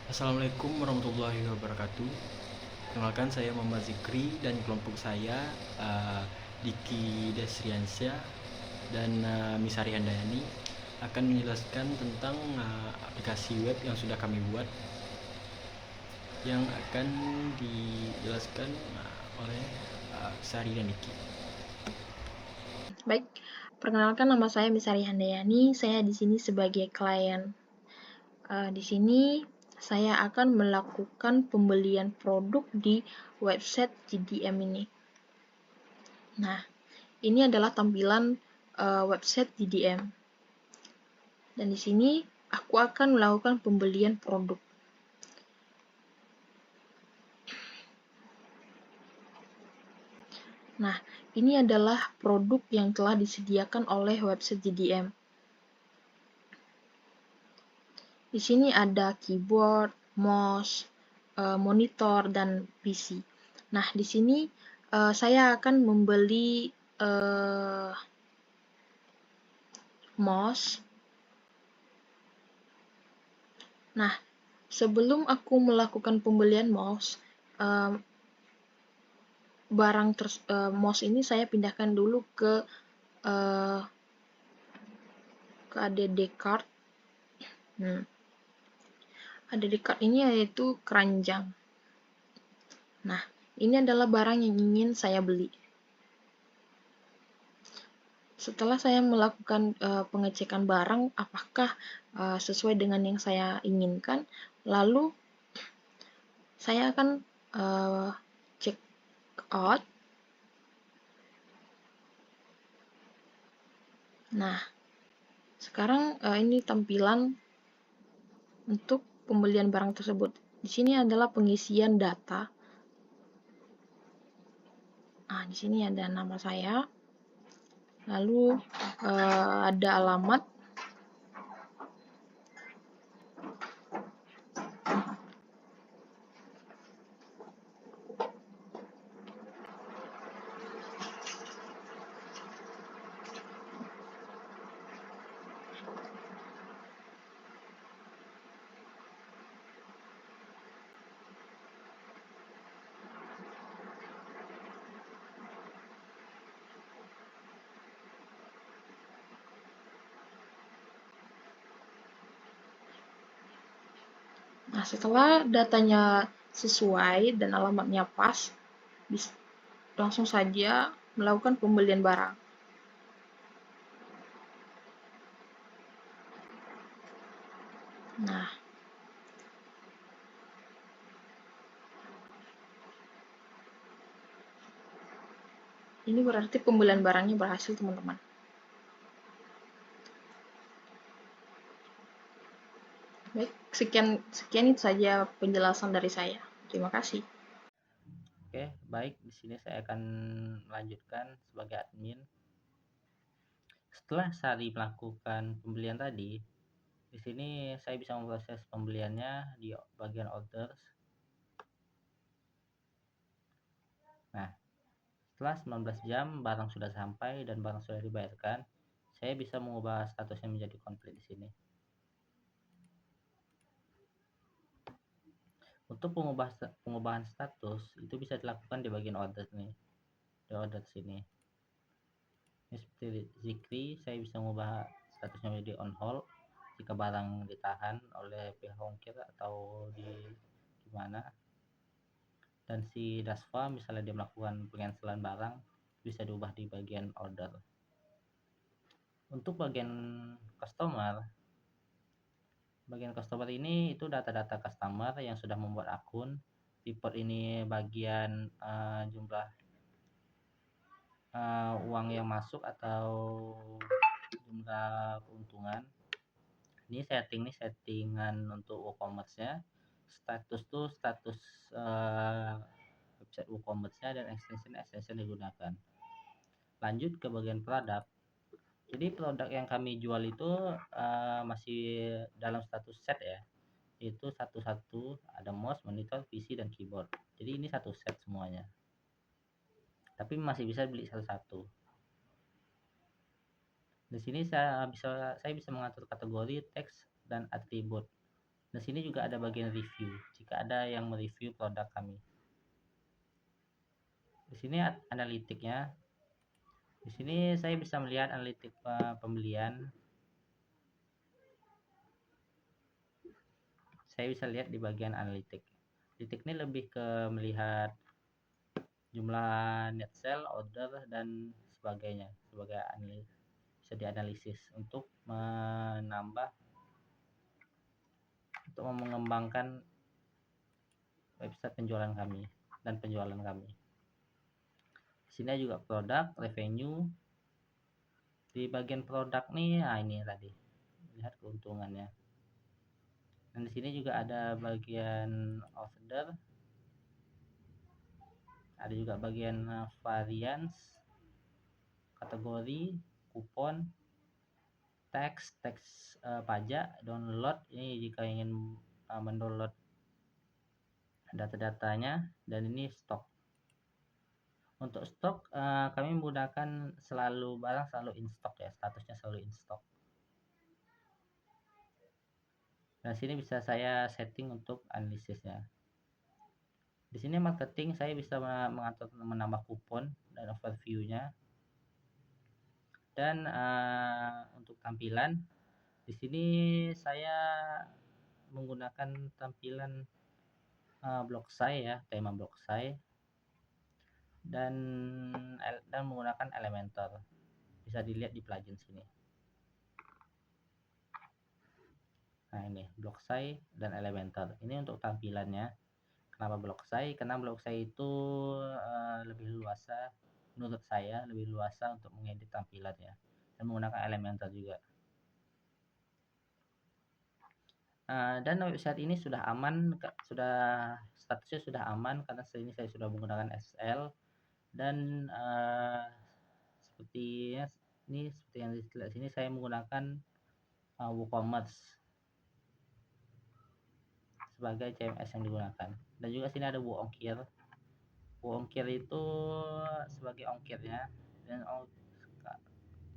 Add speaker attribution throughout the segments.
Speaker 1: Assalamualaikum warahmatullahi wabarakatuh. Kenalkan, saya Muhammad Zikri dan kelompok saya Diki Desriansyah dan Misari Handayani akan menjelaskan tentang aplikasi web yang sudah kami buat yang akan dijelaskan oleh Sari dan Diki.
Speaker 2: Baik, perkenalkan nama saya Misari Handayani. Saya di sini sebagai klien. Di sini saya akan melakukan pembelian produk di website GDM ini. Nah, ini adalah tampilan website GDM. Dan di sini aku akan melakukan pembelian produk. Nah, ini adalah produk yang telah disediakan oleh website GDM. Di sini ada keyboard, mouse, monitor, dan PC. Nah, di sini saya akan membeli mouse. Nah, sebelum aku melakukan pembelian mouse, mouse ini saya pindahkan dulu ke ADD card. ADD card ini yaitu keranjang. Nah, ini adalah barang yang ingin saya beli. Setelah saya melakukan pengecekan barang apakah sesuai dengan yang saya inginkan, lalu saya akan check out. Nah, sekarang ini tampilan untuk pembelian barang tersebut. Di sini adalah pengisian data. Nah, di sini ada nama saya, lalu ada alamat. Nah, setelah datanya sesuai dan alamatnya pas, langsung saja melakukan pembelian barang. Nah, ini berarti pembelian barangnya berhasil, teman-teman. Baik, sekian itu saja penjelasan dari saya. Terima kasih.
Speaker 3: Oke, baik. Di sini saya akan melanjutkan sebagai admin. Setelah Sari melakukan pembelian tadi, di sini saya bisa memproses pembeliannya di bagian orders. Nah, setelah 19 jam barang sudah sampai dan barang sudah dibayarkan, saya bisa mengubah statusnya menjadi komplit di sini. Untuk pengubahan status itu bisa dilakukan di bagian order nih, di order sini. Ini seperti Zikri, saya bisa mengubah statusnya menjadi on hold jika barang ditahan oleh pihak ongkir atau di gimana. Dan si Dasva misalnya dia melakukan pencancelan barang bisa diubah di bagian order. Untuk bagian customer ini itu data-data customer yang sudah membuat akun. Report ini bagian jumlah uang yang masuk atau jumlah keuntungan. Ini settingan untuk WooCommerce-nya. Status tuh status website WooCommerce-nya dan extension digunakan. Lanjut ke bagian produk. Jadi produk yang kami jual itu masih dalam status set ya. Itu satu-satu ada mouse, monitor, PC, dan keyboard. Jadi ini satu set semuanya. Tapi masih bisa beli satu-satu. Di sini saya bisa mengatur kategori, teks, dan atribut. Di sini juga ada bagian review jika ada yang mereview produk kami. Di sini analitiknya. Di sini saya bisa melihat analitik pembelian. Saya bisa lihat di bagian analitik. Analitik ini lebih ke melihat jumlah net sale, order, dan sebagainya sebagai bisa dianalisis untuk mengembangkan website penjualan kami dan penjualan kami. Di sini juga produk, revenue. Di bagian produk nih, ini tadi lihat keuntungannya. Dan di sini juga ada bagian order, ada juga bagian variance, kategori, kupon, teks pajak, download. Ini jika ingin mendownload data-datanya, dan ini stok. Untuk stok kami menggunakan barang selalu in stock ya, statusnya selalu in stock. Nah, sini bisa saya setting untuk analisisnya. Di sini marketing saya bisa mengatur menambah kupon dan overview-nya. Dan untuk tampilan di sini saya menggunakan tampilan blog saya ya, tema blog saya, dan menggunakan Elementor. Bisa dilihat di plugin sini. Nah, ini blog saya dan Elementor. Ini untuk tampilannya. Kenapa blog saya? Karena blog saya itu lebih luasa, menurut saya lebih luasa untuk mengedit tampilan ya, dan menggunakan Elementor juga. Dan website ini sudah aman, statusnya sudah aman karena ini saya sudah menggunakan SSL, dan seperti yang dilihat sini saya menggunakan WooCommerce sebagai CMS yang digunakan. Dan juga sini ada WooOnkir. WooOnkir itu sebagai ongkirnya, dan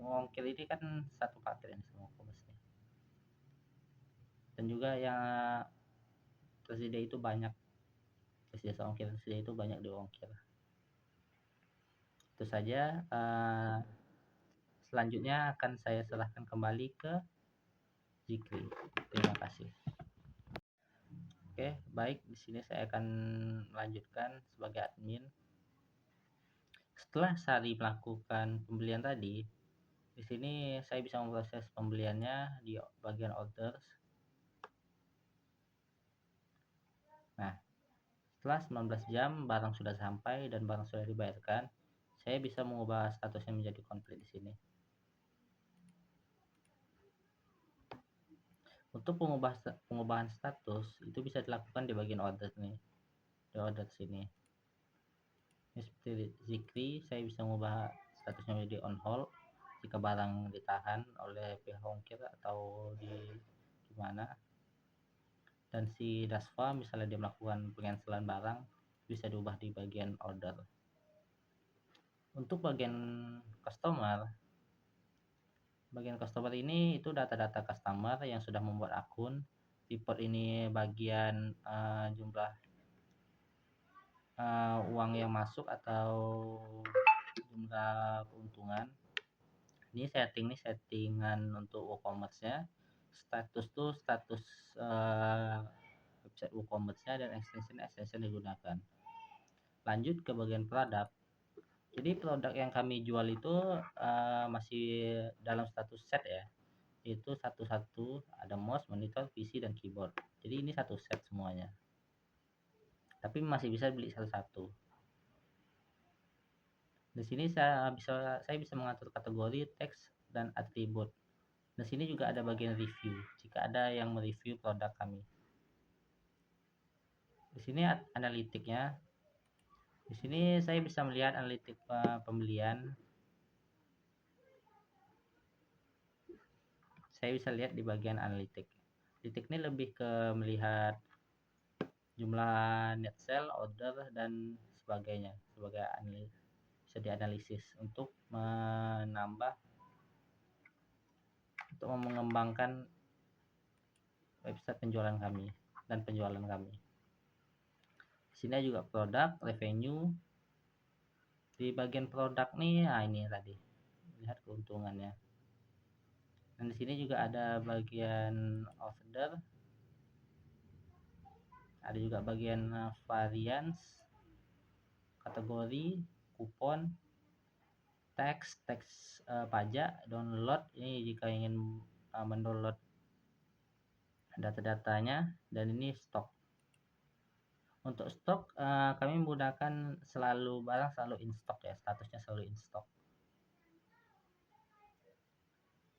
Speaker 3: WooOnkir ini kan satu paket yang sama WooCommerce. Dan juga yang tersedia itu banyak, jasa ongkir tersedia itu banyak di WooOnkir. Itu saja. Selanjutnya akan saya serahkan kembali ke Zikri. Terima kasih. Oke, baik. Di sini saya akan melanjutkan sebagai admin. Setelah Sari melakukan pembelian tadi, di sini saya bisa memproses pembeliannya di bagian orders. Nah, setelah 19 jam barang sudah sampai dan barang sudah dibayarkan, saya bisa mengubah statusnya menjadi komplit di sini. Untuk pengubahan status itu bisa dilakukan di bagian order nih, di order sini. Ini seperti Zikri, saya bisa mengubah statusnya menjadi on hold jika barang ditahan oleh pihak ongkir atau di gimana. Dan si Dasva misalnya dia melakukan pencancelan barang, bisa diubah di bagian order. Untuk bagian customer ini itu data-data customer yang sudah membuat akun. Report ini bagian jumlah uang yang masuk atau jumlah keuntungan. Ini settingan untuk WooCommerce-nya. Status website WooCommerce-nya, dan extension digunakan. Lanjut ke bagian produk. Jadi produk yang kami jual itu masih dalam status set ya, yaitu satu-satu, ada mouse, monitor, PC, dan keyboard. Jadi ini satu set semuanya, tapi masih bisa beli satu-satu. Di sini saya bisa mengatur kategori, teks, dan atribut. Di sini juga ada bagian review jika ada yang mereview produk kami. Di sini analitiknya. Di sini saya bisa melihat analitik pembelian. Saya bisa lihat di bagian analitik. Analitik ini lebih ke melihat jumlah net sale, order, dan sebagainya sebagai bisa dianalisis untuk mengembangkan website penjualan kami dan penjualan kami. Di sini juga produk, revenue. Di bagian produk nih, nah ini tadi lihat keuntungannya. Dan di sini juga ada bagian order, ada juga bagian variance, kategori, kupon, teks pajak, download. Ini jika ingin mendownload data-datanya, dan ini stok. Untuk stok kami menggunakan barang selalu in stock ya, statusnya selalu in stock.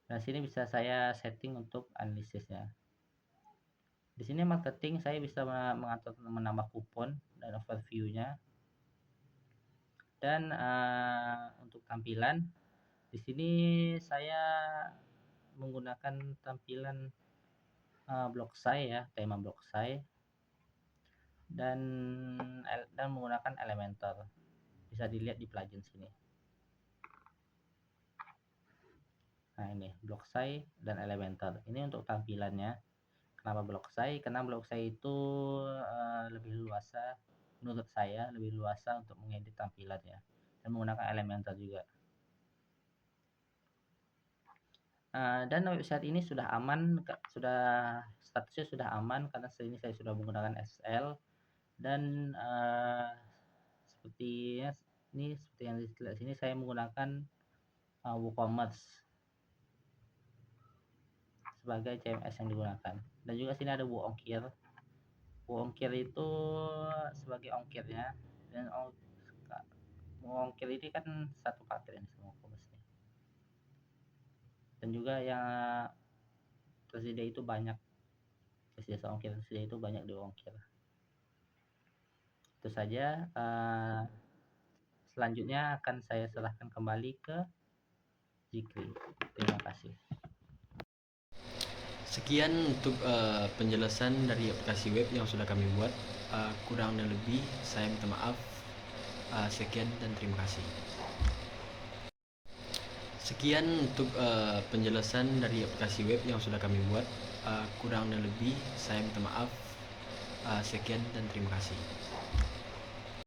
Speaker 3: Nah, sini bisa saya setting untuk analisisnya. Di sini marketing saya bisa mengatur menambah kupon dan overview-nya. Dan untuk tampilan di sini saya menggunakan tampilan blog saya ya, tema blog saya, dan menggunakan Elementor. Bisa dilihat di plugin sini. Nah, ini blog saya dan Elementor. Ini untuk tampilannya. Kenapa blog saya? Karena blog saya itu lebih luasa, menurut saya lebih luasa untuk mengedit tampilannya, dan menggunakan Elementor juga. Dan website ini sudah aman, statusnya sudah aman karena ini saya sudah menggunakan SL, dan seperti yang dilihat sini saya menggunakan WooCommerce sebagai CMS yang digunakan. Dan juga sini ada WooOnkir. WooOnkir itu sebagai ongkirnya, dan WooOnkir ini kan satu paket ini semua WooCommerce. Dan juga yang tersedia itu banyak, jasa ongkir tersedia itu banyak di WooOnkir. Itu saja. Selanjutnya akan saya serahkan kembali ke Zikri. Terima kasih.
Speaker 1: Sekian untuk penjelasan dari aplikasi web yang sudah kami buat. Kurang dan lebih saya minta maaf. Sekian dan terima kasih. Sekian untuk penjelasan dari aplikasi web yang sudah kami buat. Kurang dan lebih saya minta maaf. Sekian dan terima kasih.